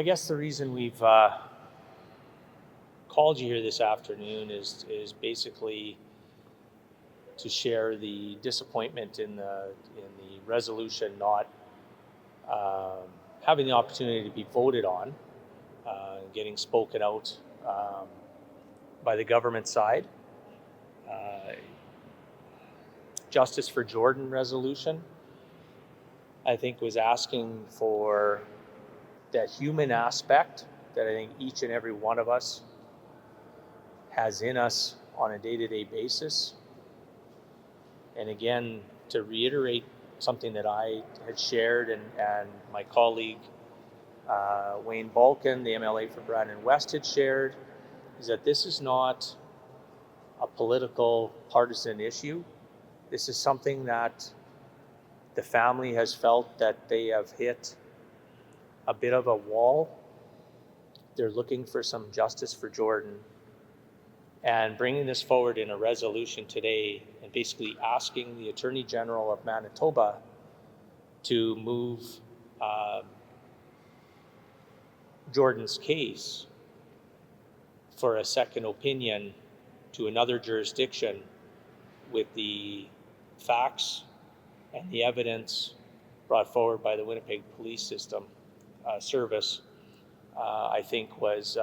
I guess the reason we've called you here this afternoon is basically to share the disappointment in the resolution not having the opportunity to be voted on, getting spoken out by the government side. Justice for Jordyn resolution, I think, was asking for that human aspect that I think each and every one of us has in us on a day-to-day basis. And again, to reiterate something that I had shared and my colleague Wayne Balcaen, the MLA for Brandon West, had shared, is that this is not a political partisan issue. This is something that the family has felt that they have hit a bit of a wall. They're looking for some justice for Jordyn, and bringing this forward in a resolution today and basically asking the Attorney General of Manitoba to move Jordyn's case for a second opinion to another jurisdiction with the facts and the evidence brought forward by the Winnipeg Police Service, I think was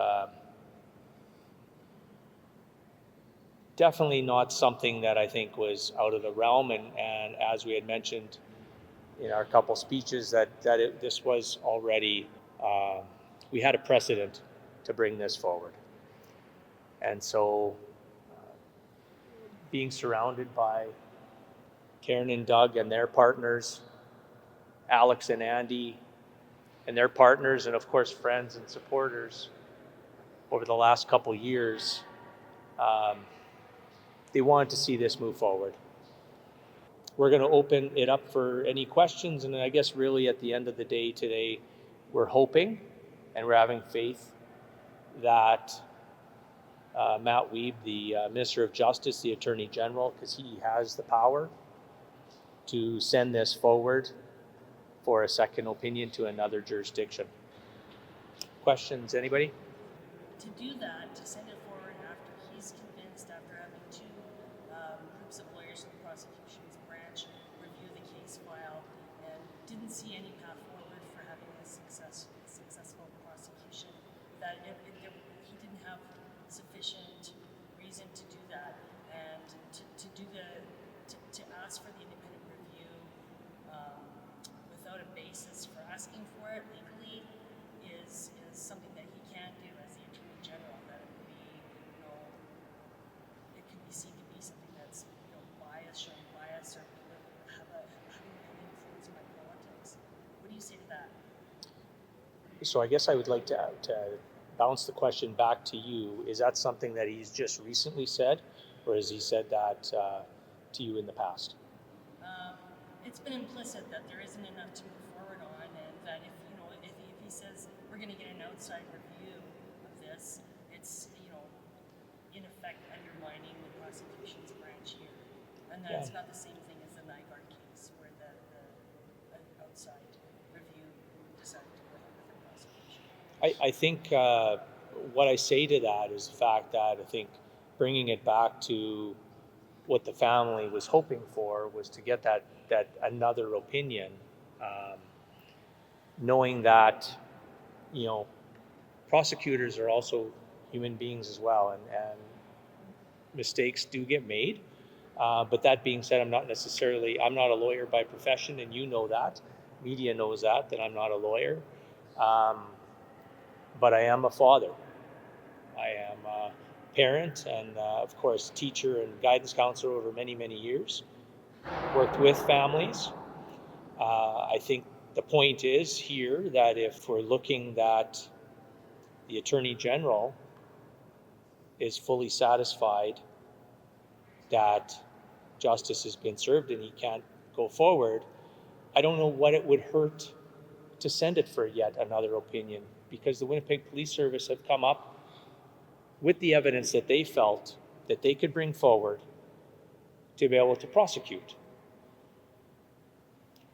definitely not something that I think was out of the realm. And as we had mentioned in our couple speeches, this was already, we had a precedent to bring this forward. And so being surrounded by Karen and Doug and their partners, Alex and Andy and their partners, and of course friends and supporters over the last couple years, they wanted to see this move forward. We're going to open it up for any questions, and I guess really at the end of the day today, we're hoping and we're having faith that Matt Wiebe, the Minister of Justice, the Attorney General, because he has the power to send this forward for a second opinion to another jurisdiction. Questions, anybody? To do that, to send it forward after he's convinced, after having two groups of lawyers from the prosecution's branch review the case file and didn't see any path forward for having a successful prosecution, that he didn't have sufficient reason to do that, and to ask for the independent review without a basis for asking for it legally is something that he can't do as the Attorney General. That it would be, it could be seen to be something that's, bias, showing bias, or having an influence by politics. What do you say to that? So I guess I would like to bounce the question back to you. Is that something that he's just recently said, or has he said that to you in the past? It's been implicit that there isn't enough to move forward on, and that if he says we're going to get an outside review of this, it's in effect undermining the prosecution's branch here, and that's not the same thing as the Nygard case where the outside review decided to go ahead with the prosecution. I think what I say to that is the fact that I think bringing it back to what the family was hoping for was to get that another opinion, knowing that prosecutors are also human beings as well, and mistakes do get made. But that being said, I'm not a lawyer by profession, and you know that. Media knows that I'm not a lawyer. But I am a father. I am a parent and, of course, teacher and guidance counselor over many, many years. Worked with families. I think the point is here that if we're looking that the Attorney General is fully satisfied that justice has been served and he can't go forward, I don't know what it would hurt to send it for yet another opinion, because the Winnipeg Police Service have come up with the evidence that they felt that they could bring forward to be able to prosecute.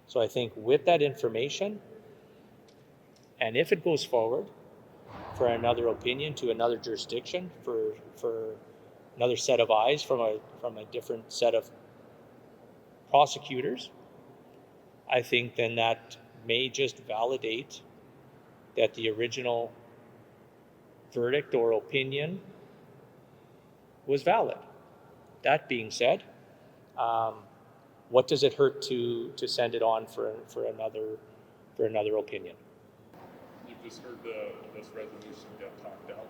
So I think with that information And if it goes forward for another opinion to another jurisdiction, for another set of eyes from a different set of prosecutors, I think then that may just validate that the original verdict or opinion was valid. That being said, what does it hurt to send it on for another opinion? You've just heard this resolution get talked out.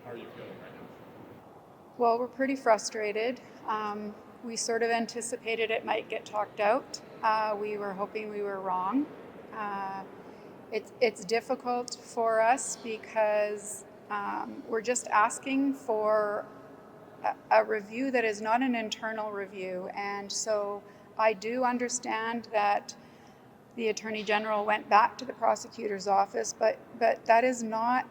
How are you feeling right now? Well, we're pretty frustrated. We sort of anticipated it might get talked out. We were hoping we were wrong. It's difficult for us because we're just asking for a review that is not an internal review. And so I do understand that the Attorney General went back to the prosecutor's office, but that is not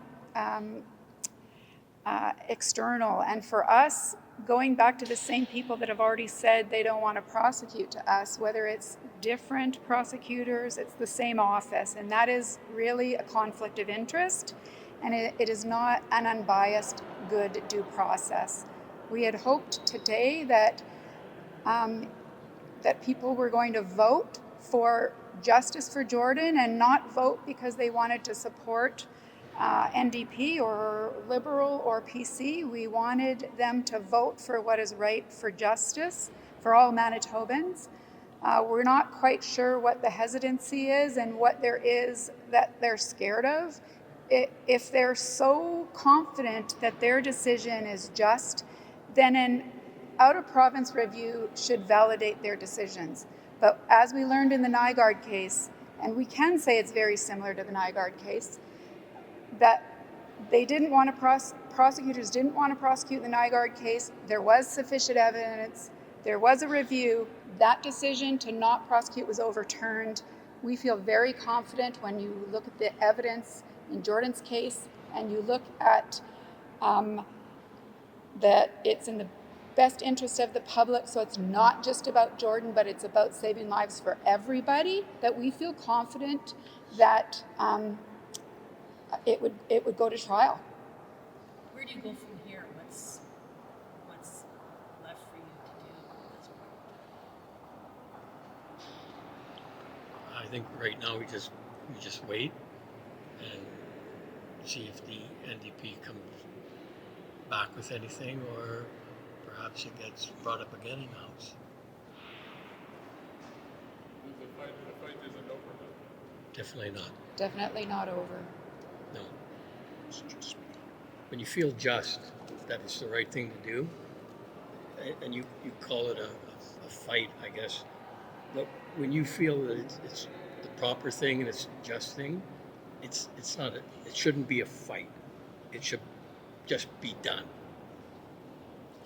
external. And for us, going back to the same people that have already said they don't want to prosecute to us, whether it's different prosecutors, it's the same office, and that is really a conflict of interest, and it is not an unbiased, good due process. We had hoped today that that people were going to vote for justice for Jordyn and not vote because they wanted to support NDP or Liberal or PC. We wanted them to vote for what is right for justice for all Manitobans. We're not quite sure what the hesitancy is and what there is that they're scared of. If they're so confident that their decision is just, then an out-of-province review should validate their decisions. But as we learned in the Nygard case, and we can say it's very similar to the Nygard case, that they didn't want to prosecutors didn't want to prosecute the Nygard case. There was sufficient evidence. There was a review. That decision to not prosecute was overturned. We feel very confident when you look at the evidence in Jordyn's case and you look at that it's in the best interest of the public, so it's not just about Jordyn, but it's about saving lives for everybody, that we feel confident that it would go to trial. Where do you go from here? What's left for you to do at this point? I think right now we just wait and see if the NDP comes back with anything, or perhaps it gets brought up again in the House. The fight isn't over then? Definitely not. Definitely not over. No. When you feel just that it's the right thing to do, and you call it a fight, I guess, but when you feel that it's the proper thing and it's the just thing, it's not. It shouldn't be a fight. It should just be done.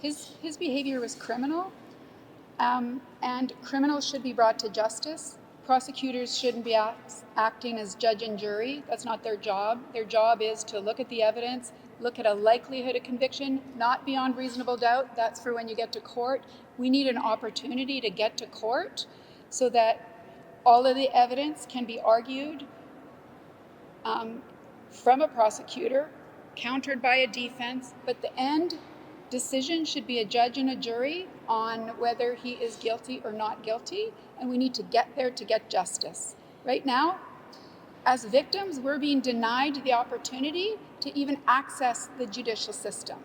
His behavior was criminal, and criminals should be brought to justice. Prosecutors shouldn't be acting as judge and jury. That's not their job. Their job is to look at the evidence, look at a likelihood of conviction, not beyond reasonable doubt. That's for when you get to court. We need an opportunity to get to court so that all of the evidence can be argued from a prosecutor, countered by a defense, but the end decision should be a judge and a jury on whether he is guilty or not guilty, and we need to get there to get justice. Right now, as victims, we're being denied the opportunity to even access the judicial system.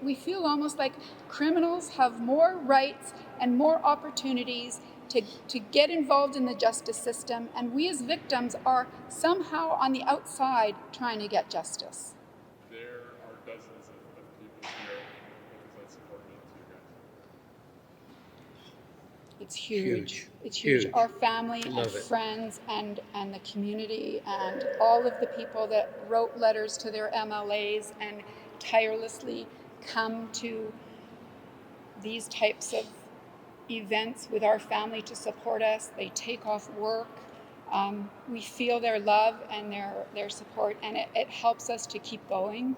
We feel almost like criminals have more rights and more opportunities to get involved in the justice system, and we as victims are somehow on the outside trying to get justice. There are dozens of people here that support me to you guys. It's huge. It's Huge. huge. Our family Love and it. friends and the community and all of the people that wrote letters to their MLAs and tirelessly come to these types of events with our family to support us. They take off work. We feel their love and their support, and it helps us to keep going.